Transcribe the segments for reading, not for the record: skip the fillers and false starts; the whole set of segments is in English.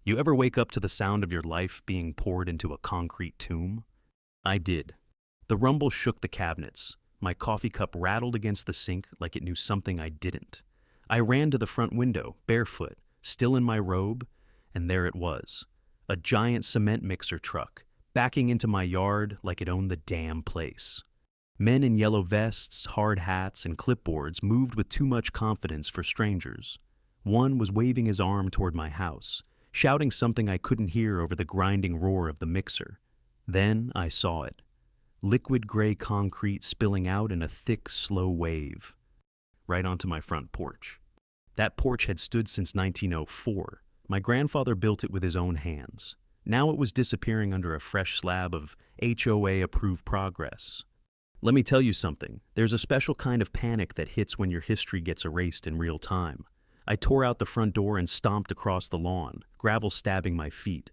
You ever wake up to the sound of your life being poured into a concrete tomb? I did. The rumble shook the cabinets. My coffee cup rattled against the sink like it knew something I didn't. I ran to the front window, barefoot, still in my robe, and there it was. A giant cement mixer truck, backing into my yard like it owned the damn place. Men in yellow vests, hard hats, and clipboards moved with too much confidence for strangers. One was waving his arm toward my house, shouting something I couldn't hear over the grinding roar of the mixer. Then I saw it. Liquid gray concrete spilling out in a thick, slow wave, right onto my front porch. That porch had stood since 1904. My grandfather built it with his own hands. Now it was disappearing under a fresh slab of HOA-approved progress. Let me tell you something. There's a special kind of panic that hits when your history gets erased in real time. I tore out the front door and stomped across the lawn, gravel stabbing my feet.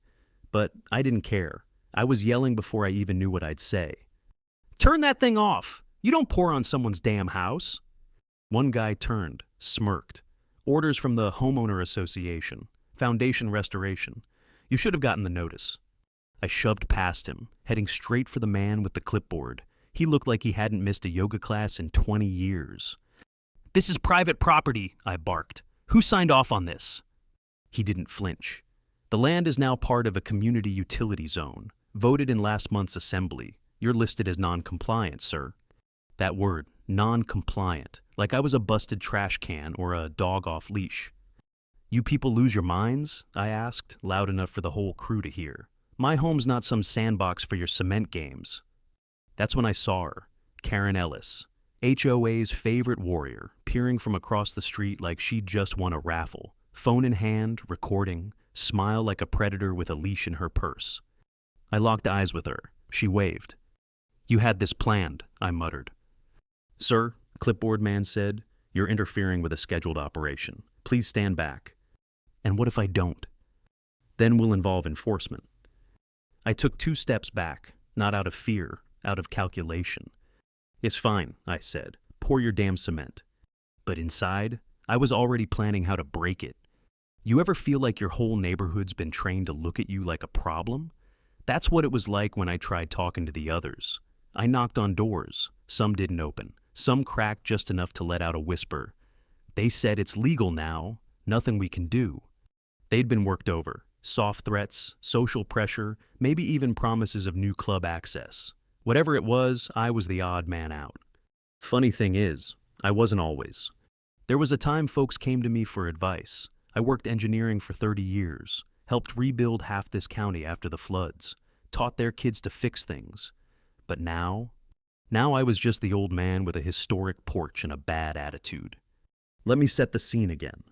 But I didn't care. I was yelling before I even knew what I'd say. "Turn that thing off! You don't pour on someone's damn house!" One guy turned, smirked. "Orders from the homeowner association. Foundation restoration. You should have gotten the notice." I shoved past him, heading straight for the man with the clipboard. He looked like he hadn't missed a yoga class in 20 years. "This is private property," I barked. "Who signed off on this?" He didn't flinch. "The land is now part of a community utility zone, voted in last month's assembly. You're listed as non-compliant, sir." That word, non-compliant, like I was a busted trash can or a dog off leash. "You people lose your minds?" I asked, loud enough for the whole crew to hear. "My home's not some sandbox for your cement games." That's when I saw her, Karen Ellis, HOA's favorite warrior, peering from across the street like she'd just won a raffle, phone in hand, recording, smile like a predator with a leash in her purse. I locked eyes with her. She waved. "You had this planned," I muttered. "Sir," clipboard man said, "you're interfering with a scheduled operation. Please stand back." "And what if I don't?" "Then we'll involve enforcement." I took 2 steps back, not out of fear, out of calculation. "It's fine," I said. "Pour your damn cement." But inside, I was already planning how to break it. You ever feel like your whole neighborhood's been trained to look at you like a problem? That's what it was like when I tried talking to the others. I knocked on doors. Some didn't open. Some cracked just enough to let out a whisper. They said it's legal now. Nothing we can do. They'd been worked over. Soft threats, social pressure, maybe even promises of new club access. Whatever it was, I was the odd man out. Funny thing is, I wasn't always. There was a time folks came to me for advice. I worked engineering for 30 years, helped rebuild half this county after the floods, taught their kids to fix things. But now I was just the old man with a historic porch and a bad attitude. Let me set the scene again.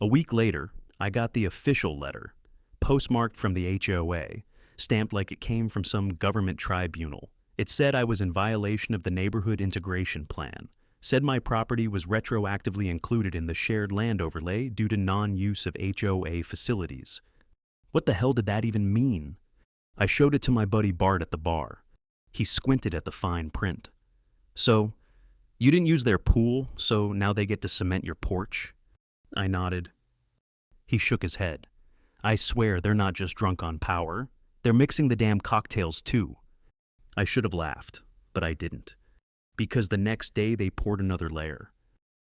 A week later, I got the official letter, postmarked from the HOA, stamped like it came from some government tribunal. It said I was in violation of the neighborhood integration plan, said my property was retroactively included in the shared land overlay due to non-use of HOA facilities. What the hell did that even mean? I showed it to my buddy Bart at the bar. He squinted at the fine print. "So, you didn't use their pool, so now they get to cement your porch?" I nodded. He shook his head. "I swear they're not just drunk on power. They're mixing the damn cocktails too." I should have laughed, but I didn't. Because the next day they poured another layer.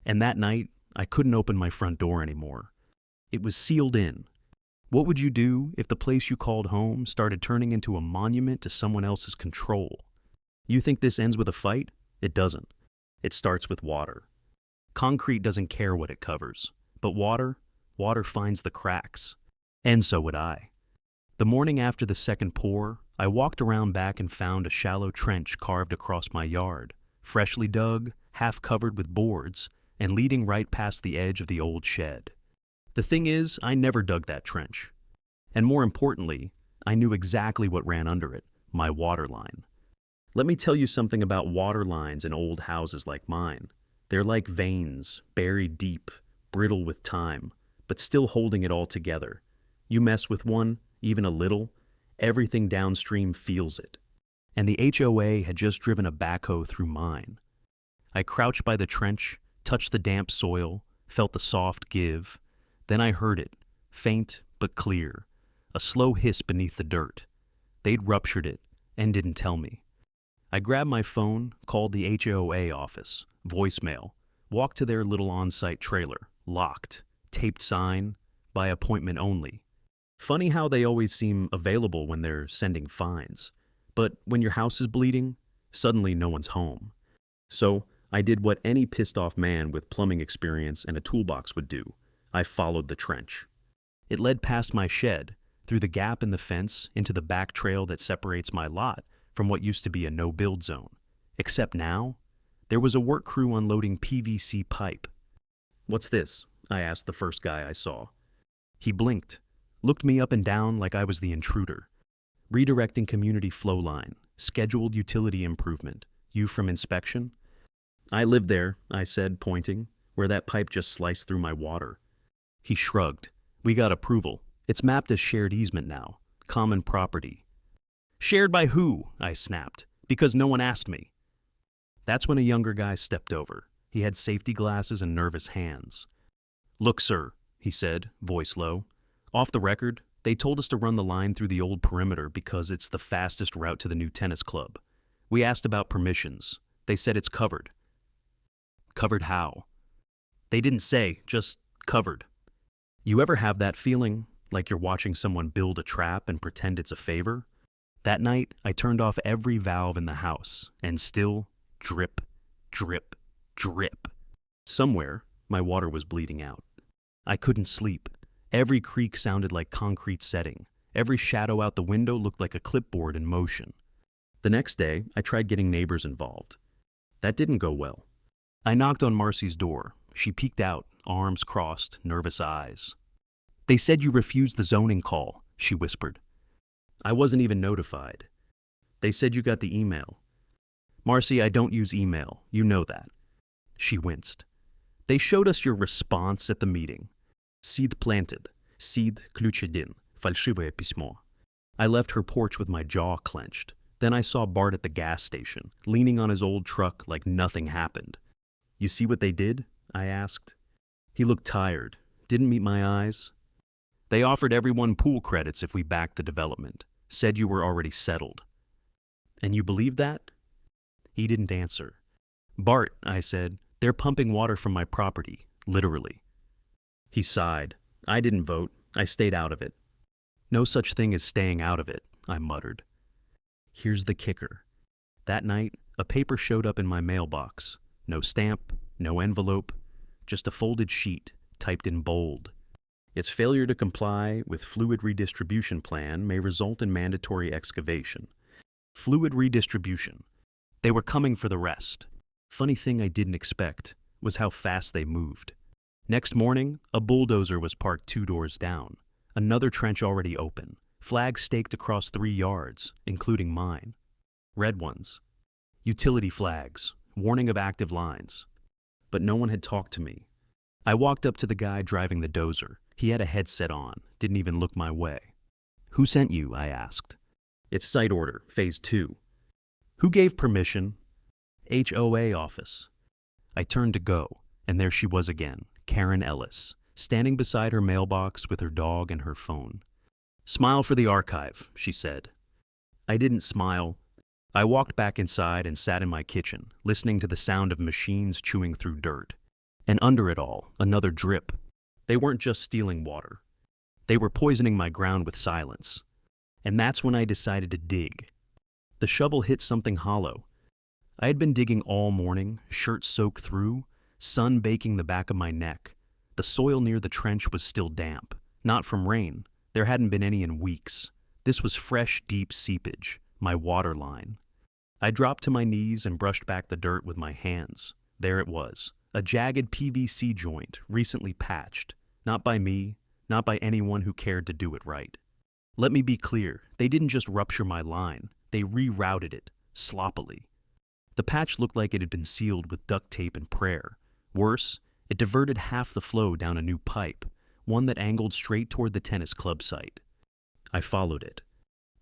And that night, I couldn't open my front door anymore. It was sealed in. What would you do if the place you called home started turning into a monument to someone else's control? You think this ends with a fight? It doesn't. It starts with water. Concrete doesn't care what it covers, but water finds the cracks. And so would I. The morning after the second pour, I walked around back and found a shallow trench carved across my yard, freshly dug, half covered with boards, and leading right past the edge of the old shed. The thing is, I never dug that trench. And more importantly, I knew exactly what ran under it, my water line. Let me tell you something about water lines in old houses like mine. They're like veins, buried deep, brittle with time, but still holding it all together. You mess with one, even a little, everything downstream feels it. And the HOA had just driven a backhoe through mine. I crouched by the trench, touched the damp soil, felt the soft give. Then I heard it, faint but clear. a slow hiss beneath the dirt. They'd ruptured it and didn't tell me. I grabbed my phone, called the HOA office, voicemail, walked to their little on-site trailer, locked, taped sign, by appointment only. Funny how they always seem available when they're sending fines. But when your house is bleeding, suddenly no one's home. So I did what any pissed-off man with plumbing experience and a toolbox would do. I followed the trench. It led past my shed, through the gap in the fence, into the back trail that separates my lot from what used to be a no-build zone. Except now, there was a work crew unloading PVC pipe. "What's this?" I asked the first guy I saw. He blinked, looked me up and down like I was the intruder. "Redirecting community flow line, scheduled utility improvement. You from inspection?" "I live there," I said, pointing, "where that pipe just sliced through my water." He shrugged. "We got approval. It's mapped as shared easement now. Common property." "Shared by who?" I snapped. "Because no one asked me." That's when a younger guy stepped over. He had safety glasses and nervous hands. "Look, sir," he said, voice low. "Off the record, they told us to run the line through the old perimeter because it's the fastest route to the new tennis club. We asked about permissions. They said it's covered." "Covered how?" "They didn't say, just covered." You ever have that feeling, like you're watching someone build a trap and pretend it's a favor? That night, I turned off every valve in the house, and still, drip, drip, drip. Somewhere, my water was bleeding out. I couldn't sleep. Every creak sounded like concrete setting. Every shadow out the window looked like a clipboard in motion. The next day, I tried getting neighbors involved. That didn't go well. I knocked on Marcy's door. She peeked out, arms crossed, nervous eyes. "They said you refused the zoning call," she whispered. "I wasn't even notified." "They said you got the email." "Marcy, I don't use email. You know that." She winced. "They showed us your response at the meeting. Seed planted. Seed ключ один. Фальшивое письмо." I left her porch with my jaw clenched. Then I saw Bart at the gas station, leaning on his old truck like nothing happened. "You see what they did?" I asked. He looked tired, didn't meet my eyes. "They offered everyone pool credits if we backed the development. Said you were already settled." "And you believe that?" He didn't answer. "Bart," I said, "they're pumping water from my property, literally." He sighed. "I didn't vote. I stayed out of it." "No such thing as staying out of it," I muttered. Here's the kicker. That night, a paper showed up in my mailbox. No stamp, no envelope, just a folded sheet, typed in bold. "Its failure to comply with fluid redistribution plan may result in mandatory excavation." Fluid redistribution. They were coming for the rest. Funny thing I didn't expect was how fast they moved. Next morning, a bulldozer was parked 2 doors down. Another trench already open. Flags staked across 3 yards, including mine. Red ones. Utility flags, warning of active lines. But no one had talked to me. I walked up to the guy driving the dozer. He had a headset on, didn't even look my way. "Who sent you?" I asked. "It's site order, phase 2. "Who gave permission?" "HOA office." I turned to go, and there she was again, Karen Ellis, standing beside her mailbox with her dog and her phone. "Smile for the archive," she said. I didn't smile. I walked back inside and sat in my kitchen, listening to the sound of machines chewing through dirt. And under it all, another drip. They weren't just stealing water. They were poisoning my ground with silence. And that's when I decided to dig. The shovel hit something hollow. I had been digging all morning, shirt soaked through, sun baking the back of my neck. The soil near the trench was still damp, not from rain. There hadn't been any in weeks. This was fresh, deep seepage, my water line. I dropped to my knees and brushed back the dirt with my hands. There it was, a jagged PVC joint, recently patched. Not by me, not by anyone who cared to do it right. Let me be clear, they didn't just rupture my line, they rerouted it, sloppily. The patch looked like it had been sealed with duct tape and prayer. Worse, it diverted half the flow down a new pipe, one that angled straight toward the tennis club site. I followed it.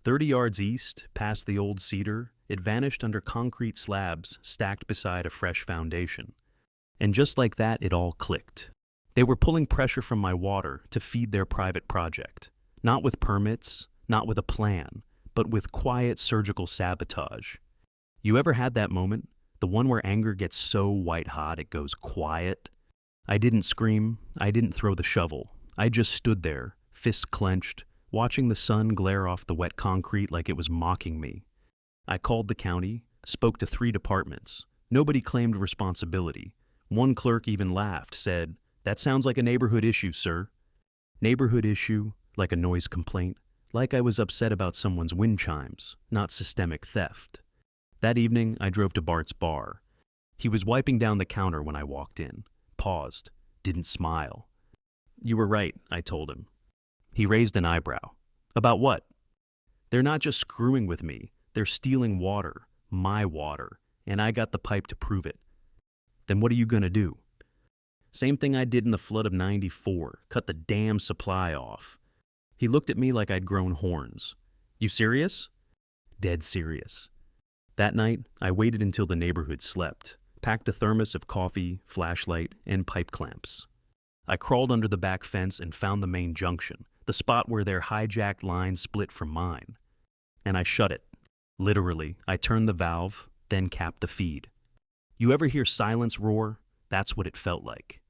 30 yards east, past the old cedar, it vanished under concrete slabs stacked beside a fresh foundation. And just like that, it all clicked. They were pulling pressure from my water to feed their private project. Not with permits, not with a plan, but with quiet surgical sabotage. You ever had that moment? The one where anger gets so white hot it goes quiet? I didn't scream, I didn't throw the shovel. I just stood there, fists clenched, watching the sun glare off the wet concrete like it was mocking me. I called the county, spoke to 3 departments. Nobody claimed responsibility. One clerk even laughed, said, "That sounds like a neighborhood issue, sir." Neighborhood issue, like a noise complaint, like I was upset about someone's wind chimes, not systemic theft. That evening, I drove to Bart's bar. He was wiping down the counter when I walked in, paused, didn't smile. "You were right," I told him. He raised an eyebrow. "About what?" "They're not just screwing with me, they're stealing water, my water, and I got the pipe to prove it." "Then what are you gonna do?" "Same thing I did in the flood of '94, cut the damn supply off." He looked at me like I'd grown horns. "You serious?" "Dead serious." That night, I waited until the neighborhood slept, packed a thermos of coffee, flashlight, and pipe clamps. I crawled under the back fence and found the main junction, the spot where their hijacked line split from mine. And I shut it. Literally, I turned the valve, then capped the feed. You ever hear silence roar? That's what it felt like.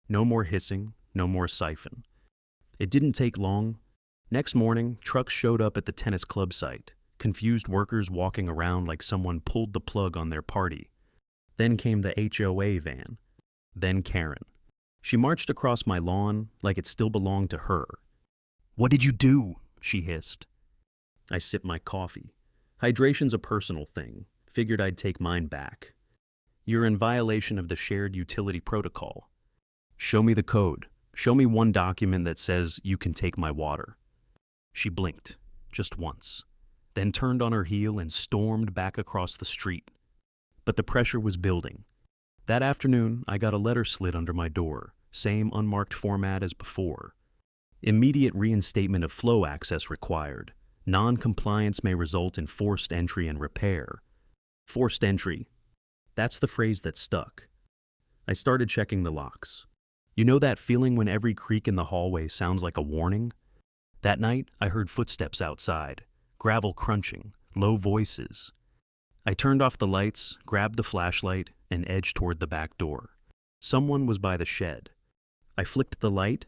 No more hissing, no more siphon. It didn't take long. Next morning, trucks showed up at the tennis club site, confused workers walking around like someone pulled the plug on their party. Then came the HOA van. Then Karen. She marched across my lawn like it still belonged to her. "What did you do?" she hissed. I sipped my coffee. Hydration's a personal thing. Figured I'd take mine back. "You're in violation of the shared utility protocol." "Show me the code. Show me one document that says you can take my water." She blinked, just once, then turned on her heel and stormed back across the street. But the pressure was building. That afternoon, I got a letter slid under my door, same unmarked format as before. Immediate reinstatement of flow access required. Non-compliance may result in forced entry and repair. Forced entry. That's the phrase that stuck. I started checking the locks. You know that feeling when every creak in the hallway sounds like a warning? That night, I heard footsteps outside, gravel crunching, low voices. I turned off the lights, grabbed the flashlight, and edged toward the back door. Someone was by the shed. I flicked the light.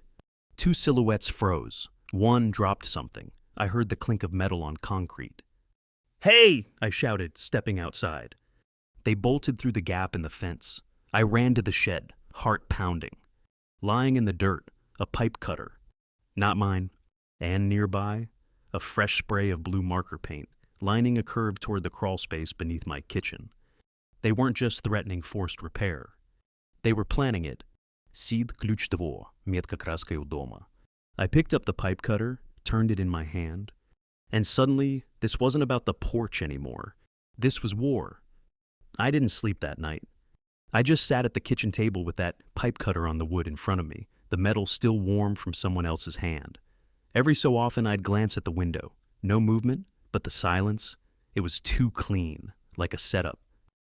2 silhouettes froze. One dropped something. I heard the clink of metal on concrete. "Hey!" I shouted, stepping outside. They bolted through the gap in the fence. I ran to the shed, heart pounding. Lying in the dirt, a pipe cutter. Not mine. And nearby, a fresh spray of blue marker paint, lining a curve toward the crawl space beneath my kitchen. They weren't just threatening forced repair. They were planning it. Сид ключ двор, метка краской у дома. I picked up the pipe cutter, turned it in my hand, and suddenly, this wasn't about the porch anymore. This was war. I didn't sleep that night. I just sat at the kitchen table with that pipe cutter on the wood in front of me, the metal still warm from someone else's hand. Every so often, I'd glance at the window. No movement, but the silence. It was too clean, like a setup.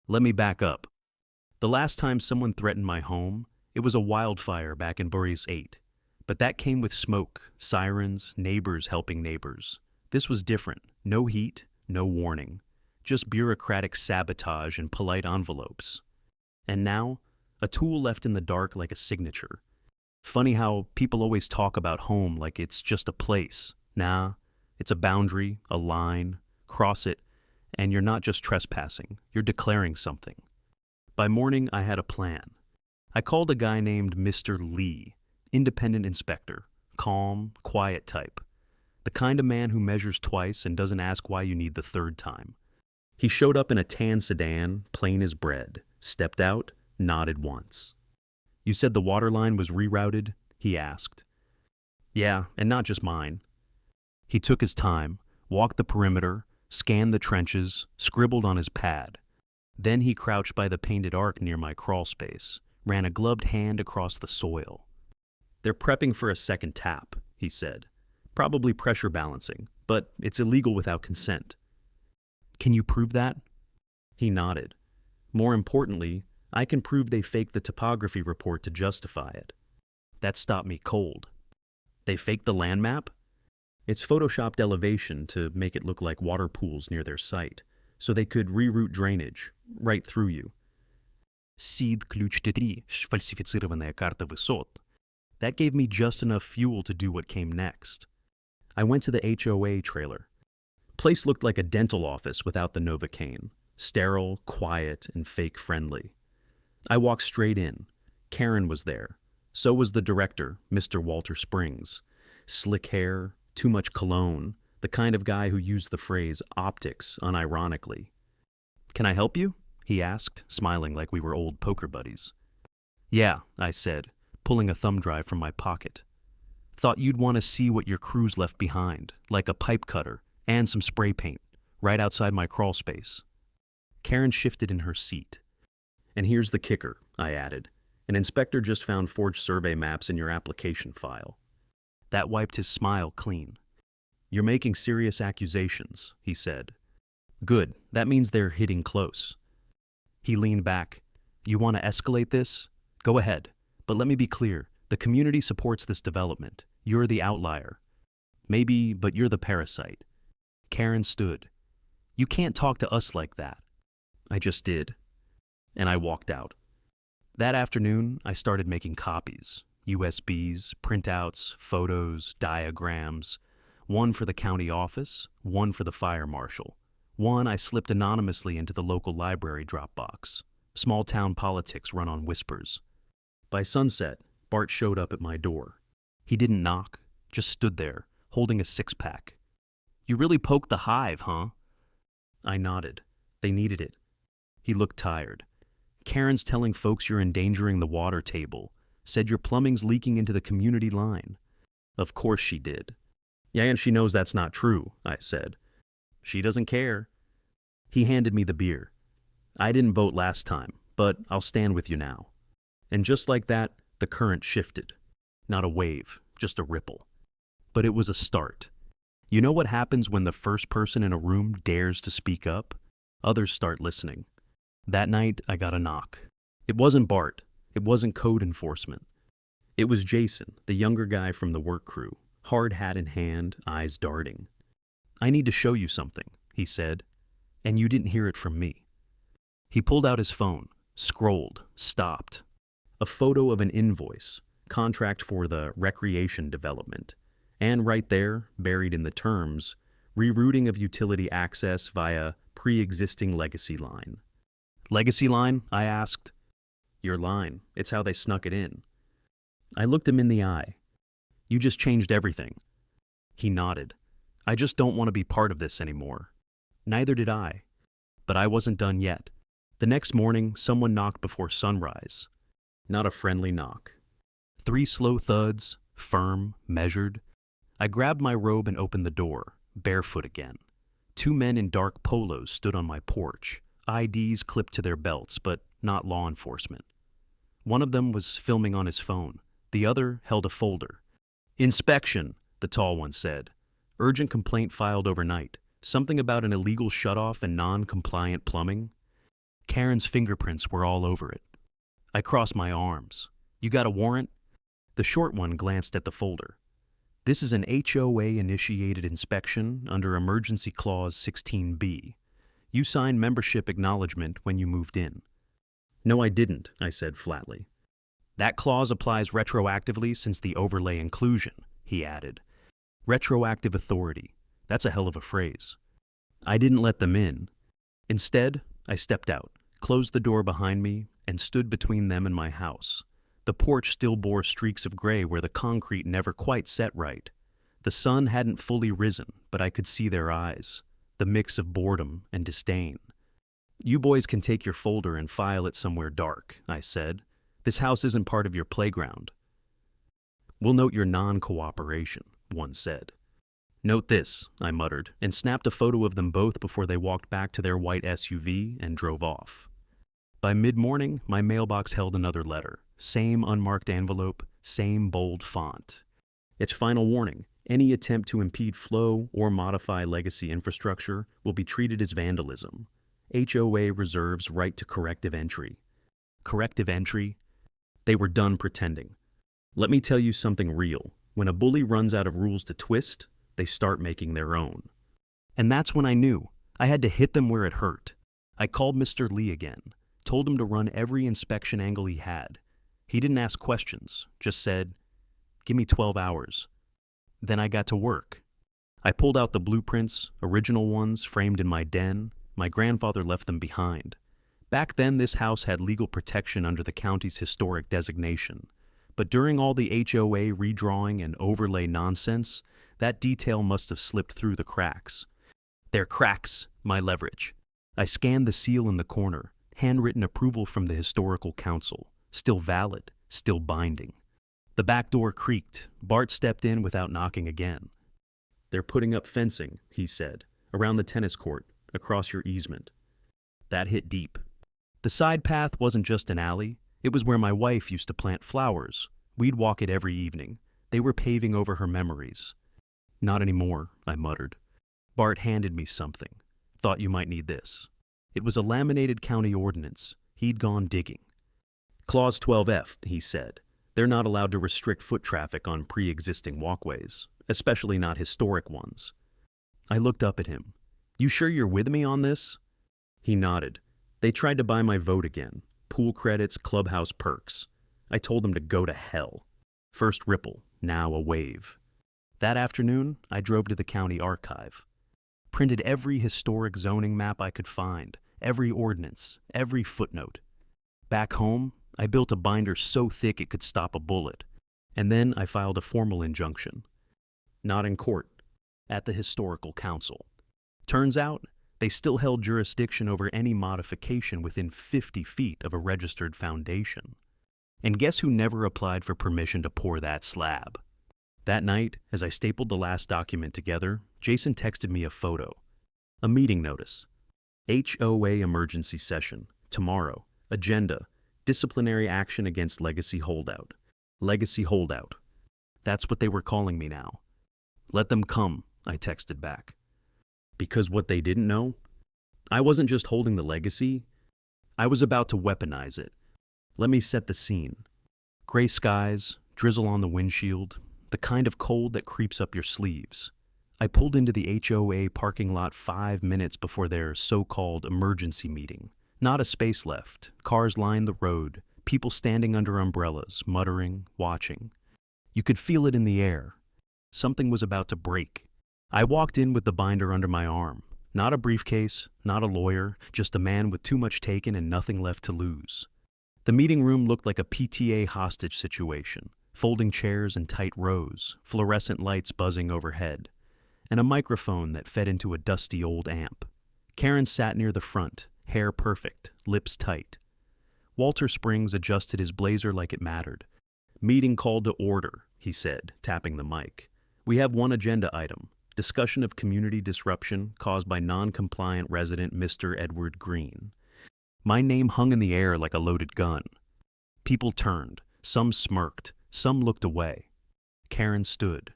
Let me back up. The last time someone threatened my home, it was a wildfire back in Boris 8. But that came with smoke, sirens, neighbors helping neighbors. This was different. No heat, no warning. Just bureaucratic sabotage and polite envelopes. And now, a tool left in the dark like a signature. Funny how people always talk about home like it's just a place. Nah, it's a boundary, a line. Cross it, and you're not just trespassing. You're declaring something. By morning, I had a plan. I called a guy named Mr. Lee, independent inspector, calm, quiet type. The kind of man who measures twice and doesn't ask why you need the third time. He showed up in a tan sedan, plain as bread, stepped out, nodded once. "You said the water line was rerouted?" he asked. "Yeah, and not just mine." He took his time, walked the perimeter, scanned the trenches, scribbled on his pad. Then he crouched by the painted arc near my crawl space, ran a gloved hand across the soil. "They're prepping for a second tap," he said. "Probably pressure balancing, but it's illegal without consent." "Can you prove that?" He nodded. "More importantly, I can prove they faked the topography report to justify it." That stopped me cold. "They faked the land map?" It's photoshopped elevation to make it look like water pools near their site, so they could reroute drainage right through you. Seed ключ T3, фальсифицированная карта высот. That gave me just enough fuel to do what came next. I went to the HOA trailer. Place looked like a dental office without the Novocaine. Sterile, quiet, and fake-friendly. I walked straight in. Karen was there. So was the director, Mr. Walter Springs. Slick hair, too much cologne, the kind of guy who used the phrase optics unironically. "Can I help you?" he asked, smiling like we were old poker buddies. "Yeah," I said, pulling a thumb drive from my pocket. "Thought you'd want to see what your crew's left behind, like a pipe cutter and some spray paint, right outside my crawl space." Karen shifted in her seat. "And here's the kicker," I added. "An inspector just found forged survey maps in your application file." That wiped his smile clean. "You're making serious accusations," he said. "Good, that means they're hitting close." He leaned back. "You want to escalate this? Go ahead. But let me be clear, the community supports this development. You're the outlier. Maybe, but you're the parasite." Karen stood. "You can't talk to us like that." I just did. And I walked out. That afternoon, I started making copies. USBs, printouts, photos, diagrams. One for the county office, one for the fire marshal. One I slipped anonymously into the local library Dropbox. Small town politics run on whispers. By sunset, Bart showed up at my door. He didn't knock, just stood there, holding a six-pack. "You really poked the hive, huh?" I nodded. They needed it. He looked tired. "Karen's telling folks you're endangering the water table. Said your plumbing's leaking into the community line." Of course she did. "Yeah, and she knows that's not true," I said. "She doesn't care." He handed me the beer. "I didn't vote last time, but I'll stand with you now." And just like that, the current shifted. Not a wave, just a ripple. But it was a start. You know what happens when the first person in a room dares to speak up? Others start listening. That night, I got a knock. It wasn't Bart. It wasn't code enforcement. It was Jason, the younger guy from the work crew, hard hat in hand, eyes darting. "I need to show you something," he said, "and you didn't hear it from me." He pulled out his phone, scrolled, stopped. A photo of an invoice, contract for the recreation development, and right there, buried in the terms, rerouting of utility access via pre-existing legacy line. "Legacy line?" I asked. "Your line. It's how they snuck it in." I looked him in the eye. "You just changed everything." He nodded. "I just don't want to be part of this anymore." Neither did I. But I wasn't done yet. The next morning, someone knocked before sunrise. Not a friendly knock. 3 slow thuds, firm, measured. I grabbed my robe and opened the door, barefoot again. 2 men in dark polos stood on my porch, IDs clipped to their belts, but not law enforcement. One of them was filming on his phone. The other held a folder. "Inspection," the tall one said. "Urgent complaint filed overnight. Something about an illegal shutoff and non-compliant plumbing." Karen's fingerprints were all over it. I crossed my arms. "You got a warrant?" The short one glanced at the folder. "This is an HOA-initiated inspection under Emergency Clause 16B. You signed membership acknowledgement when you moved in." "No, I didn't," I said flatly. "That clause applies retroactively since the overlay inclusion," he added. "Retroactive authority. That's a hell of a phrase." I didn't let them in. Instead, I stepped out, closed the door behind me, and stood between them and my house. The porch still bore streaks of gray where the concrete never quite set right. The sun hadn't fully risen, but I could see their eyes, the mix of boredom and disdain. "You boys can take your folder and file it somewhere dark," I said. "This house isn't part of your playground." "We'll note your non-cooperation," one said. "Note this," I muttered, and snapped a photo of them both before they walked back to their white SUV and drove off. By mid-morning, my mailbox held another letter. Same unmarked envelope, same bold font. Its final warning: any attempt to impede flow or modify legacy infrastructure will be treated as vandalism. HOA reserves right to corrective entry. Corrective entry? They were done pretending. Let me tell you something real. When a bully runs out of rules to twist, they start making their own. And that's when I knew I had to hit them where it hurt. I called Mr. Lee again, told him to run every inspection angle he had. He didn't ask questions, just said, "Give me 12 hours. Then I got to work. I pulled out the blueprints, original ones framed in my den. My grandfather left them behind. Back then, this house had legal protection under the county's historic designation. But during all the HOA redrawing and overlay nonsense, that detail must have slipped through the cracks. They're cracks, my leverage. I scanned the seal in the corner, handwritten approval from the Historical Council, still valid, still binding. The back door creaked. Bart stepped in without knocking again. "They're putting up fencing," he said, "around the tennis court, across your easement." That hit deep. The side path wasn't just an alley. It was where my wife used to plant flowers. We'd walk it every evening. They were paving over her memories. "Not anymore," I muttered. Bart handed me something. "Thought you might need this." It was a laminated county ordinance. He'd gone digging. "Clause 12F, he said. They're not allowed to restrict foot traffic on pre-existing walkways, especially not historic ones." I looked up at him. "You sure you're with me on this?" He nodded. "They tried to buy my vote again. Pool credits, clubhouse perks. I told them to go to hell. First ripple, now a wave." That afternoon, I drove to the county archive. Printed every historic zoning map I could find, every ordinance, every footnote. Back home, I built a binder so thick it could stop a bullet. And then I filed a formal injunction. Not in court, at the Historical Council. Turns out, they still held jurisdiction over any modification within 50 feet of a registered foundation. And guess who never applied for permission to pour that slab? That night, as I stapled the last document together, Jason texted me a photo. A meeting notice. HOA emergency session. Tomorrow. Agenda. Disciplinary action against legacy holdout. Legacy holdout. That's what they were calling me now. "Let them come," I texted back. Because what they didn't know? I wasn't just holding the legacy. I was about to weaponize it. Let me set the scene. Gray skies, drizzle on the windshield, the kind of cold that creeps up your sleeves. I pulled into the HOA parking lot 5 minutes before their so-called emergency meeting. Not a space left. Cars lined the road, people standing under umbrellas, muttering, watching. You could feel it in the air. Something was about to break. I walked in with the binder under my arm. Not a briefcase, not a lawyer, just a man with too much taken and nothing left to lose. The meeting room looked like a PTA hostage situation. Folding chairs in tight rows, fluorescent lights buzzing overhead, and a microphone that fed into a dusty old amp. Karen sat near the front, hair perfect, lips tight. Walter Springs adjusted his blazer like it mattered. "Meeting called to order," he said, tapping the mic. "We have one agenda item, discussion of community disruption caused by non-compliant resident Mr. Edward Green." My name hung in the air like a loaded gun. People turned, some smirked, some looked away. Karen stood.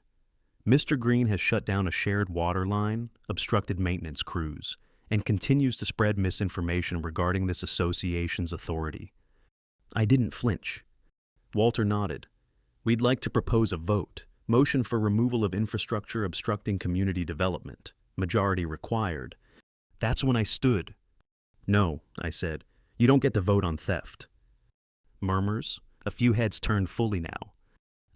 "Mr. Green has shut down a shared water line, obstructed maintenance crews, and continues to spread misinformation regarding this association's authority." I didn't flinch. Walter nodded. "We'd like to propose a vote. Motion for removal of infrastructure obstructing community development. Majority required." That's when I stood. "No," I said. "You don't get to vote on theft." Murmurs. A few heads turned fully now.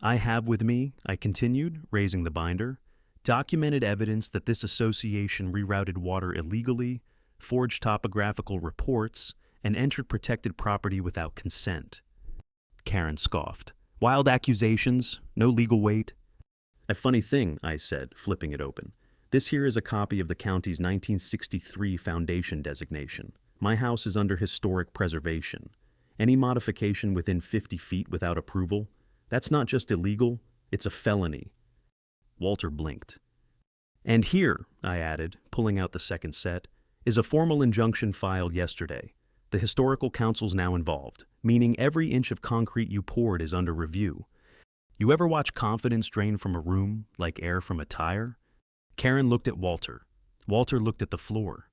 "I have with me," I continued, raising the binder, "documented evidence that this association rerouted water illegally, forged topographical reports, and entered protected property without consent." Karen scoffed. "Wild accusations, no legal weight." "A funny thing," I said, flipping it open. "This here is a copy of the county's 1963 foundation designation. My house is under historic preservation. Any modification within 50 feet without approval, that's not just illegal, it's a felony." Walter blinked. "And here," I added, pulling out the second set, "is a formal injunction filed yesterday. The Historical Council's now involved, meaning every inch of concrete you poured is under review. You ever watch confidence drain from a room like air from a tire?" Karen looked at Walter. Walter looked at the floor.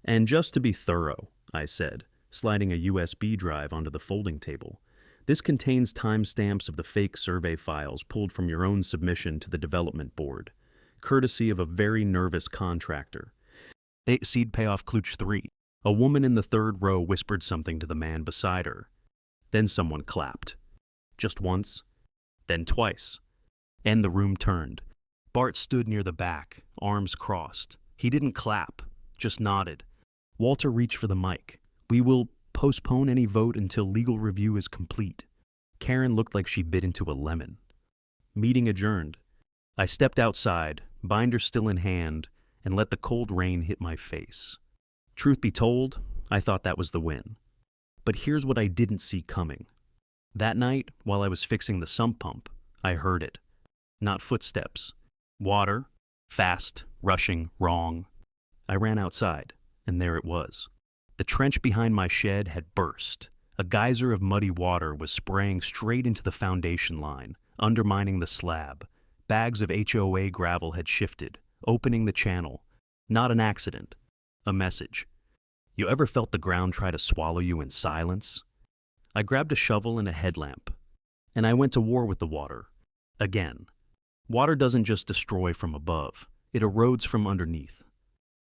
"And just to be thorough," I said, sliding a USB drive onto the folding table, "this contains timestamps of the fake survey files pulled from your own submission to the development board. courtesy of a very nervous contractor. Seed payoff klutch 3. A woman in the third row whispered something to the man beside her. Then someone clapped. Just once, then twice. And the room turned. Bart stood near the back, arms crossed. He didn't clap, just nodded. Walter reached for the mic. We will postpone any vote until legal review is complete. Karen looked like she bit into a lemon. Meeting adjourned. I stepped outside, binder still in hand, and let the cold rain hit my face. Truth be told, I thought that was the win. But here's what I didn't see coming. That night, while I was fixing the sump pump, I heard it. Not footsteps. Water. Fast, rushing, wrong. I ran outside, and there it was. The trench behind my shed had burst. A geyser of muddy water was spraying straight into the foundation line, undermining the slab. Bags of HOA gravel had shifted, opening the channel. Not an accident. A message. You ever felt the ground try to swallow you in silence? I grabbed a shovel and a headlamp, and I went to war with the water. Again. Water doesn't just destroy from above, it erodes from underneath.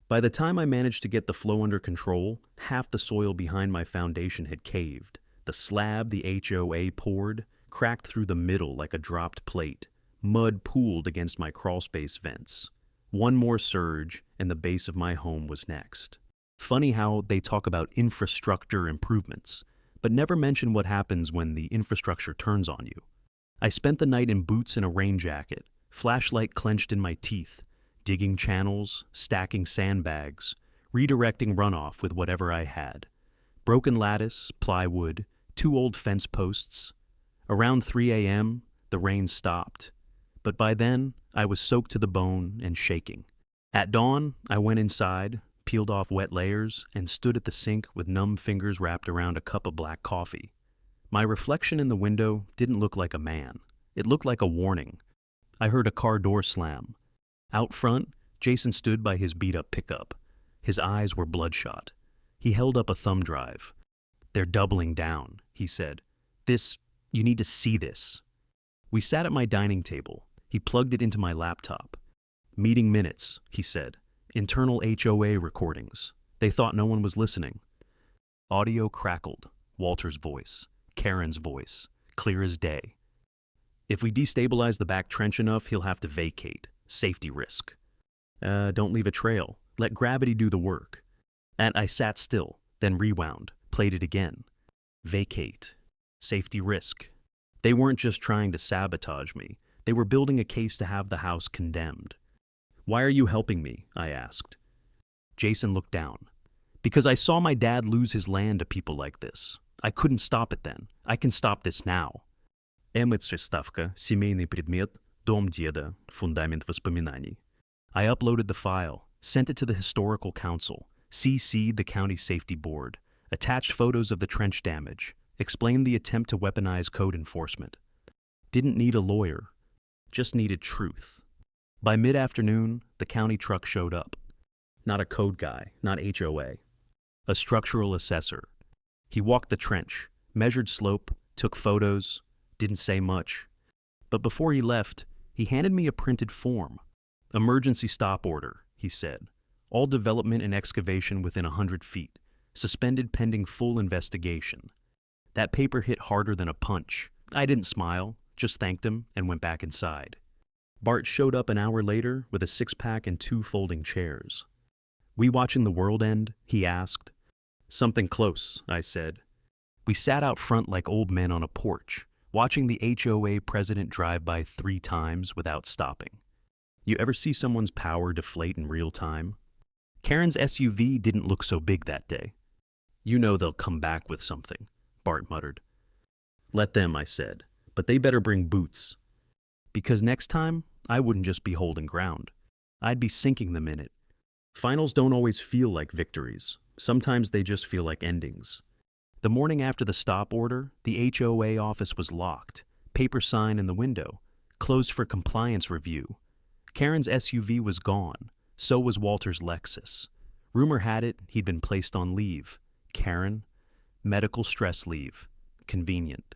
By the time I managed to get the flow under control, half the soil behind my foundation had caved. The slab the HOA poured cracked through the middle like a dropped plate. Mud pooled against my crawlspace vents. One more surge, and the base of my home was next. Funny how they talk about infrastructure improvements, but never mention what happens when the infrastructure turns on you. I spent the night in boots and a rain jacket, flashlight clenched in my teeth, digging channels, stacking sandbags, redirecting runoff with whatever I had. Broken lattice, plywood, 2 old fence posts. Around 3 a.m., the rain stopped. But by then, I was soaked to the bone and shaking. At dawn, I went inside, peeled off wet layers, and stood at the sink with numb fingers wrapped around a cup of black coffee. My reflection in the window didn't look like a man. It looked like a warning. I heard a car door slam. Out front, Jason stood by his beat-up pickup. His eyes were bloodshot. He held up a thumb drive. "They're doubling down," he said. You need to see this." We sat at my dining table. He plugged it into my laptop. "Meeting minutes," he said. "Internal HOA recordings. They thought no one was listening." Audio crackled. Walter's voice. Karen's voice. Clear as day. "If we destabilize the back trench enough, he'll have to vacate. Safety risk." Don't leave a trail. Let gravity do the work." And I sat still, then rewound, played it again. Vacate. Safety risk. They weren't just trying to sabotage me. They were building a case to have the house condemned. "Why are you helping me?" I asked. Jason looked down. "Because I saw my dad lose his land to people like this. I couldn't stop it then. I can stop this now." Ставка, семейный предмет, дом деда, фундамент воспоминаний. I uploaded the file, sent it to the Historical Council, CC'd the County Safety Board, attached photos of the trench damage, explained the attempt to weaponize code enforcement. Didn't need a lawyer, just needed truth. By mid-afternoon, the county truck showed up. Not a code guy, not HOA. A structural assessor. He walked the trench, measured slope, took photos, didn't say much. But before he left, he handed me a printed form. "Emergency stop order," he said. "All development and excavation within 100 feet. Suspended pending full investigation." That paper hit harder than a punch. I didn't smile, just thanked him and went back inside. Bart showed up an hour later with a 6-pack and 2 folding chairs. "We watching the world end?" he asked. "Something close," I said. We sat out front like old men on a porch, watching the HOA president drive by 3 times without stopping. You ever see someone's power deflate in real time? Karen's SUV didn't look so big that day. "You know they'll come back with something," Bart muttered. "Let them," I said, "but they better bring boots." Because next time, I wouldn't just be holding ground. I'd be sinking them in it. Finals don't always feel like victories. Sometimes they just feel like endings. The morning after the stop order, the HOA office was locked, paper sign in the window, closed for compliance review. Karen's SUV was gone, so was Walter's Lexus. Rumor had it he'd been placed on leave. Karen, medical stress leave. Convenient.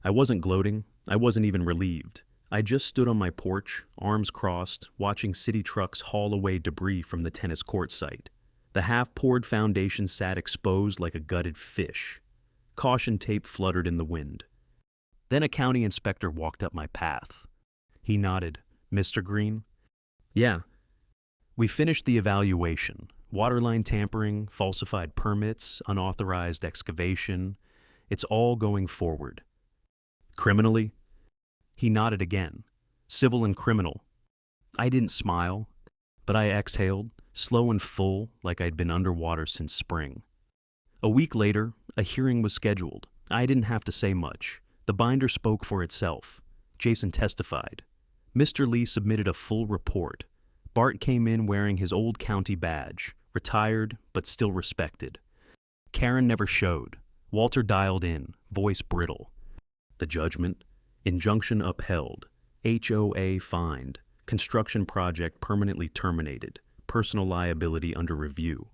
I wasn't gloating, I wasn't even relieved. I just stood on my porch, arms crossed, watching city trucks haul away debris from the tennis court site. The half-poured foundation sat exposed like a gutted fish. Caution tape fluttered in the wind. Then a county inspector walked up my path. He nodded. "Mr. Green?" "Yeah." We finished the evaluation. Waterline tampering, falsified permits, unauthorized excavation. It's all going forward. "Criminally?" He nodded again. "Civil and criminal." I didn't smile, but I exhaled, slow and full, like I'd been underwater since spring. A week later, a hearing was scheduled. I didn't have to say much. The binder spoke for itself. Jason testified. Mr. Lee submitted a full report. Bart came in wearing his old county badge, retired but still respected. Karen never showed. Walter dialed in, voice brittle. The judgment: injunction upheld, HOA fined, construction project permanently terminated, personal liability under review.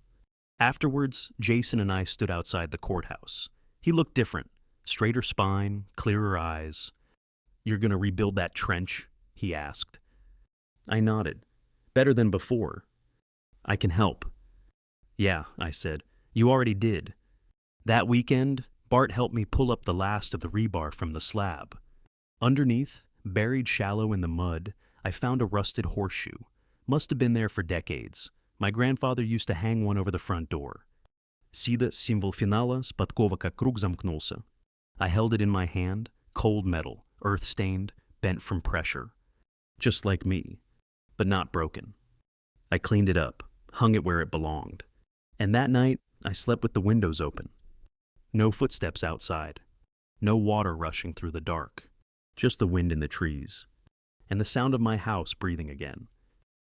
Afterwards, Jason and I stood outside the courthouse. He looked different, straighter spine, clearer eyes. "You're gonna rebuild that trench?" he asked. I nodded. "Better than before." "I can help." "Yeah," I said. "You already did." That weekend, Bart helped me pull up the last of the rebar from the slab. Underneath, buried shallow in the mud, I found a rusted horseshoe. Must have been there for decades. My grandfather used to hang one over the front door. "Сида символ финала, спадкова как круг замкнулся." I held it in my hand, cold metal, earth-stained, bent from pressure. Just like me, but not broken. I cleaned it up, hung it where it belonged. And that night, I slept with the windows open. No footsteps outside. No water rushing through the dark. Just the wind in the trees. And the sound of my house breathing again.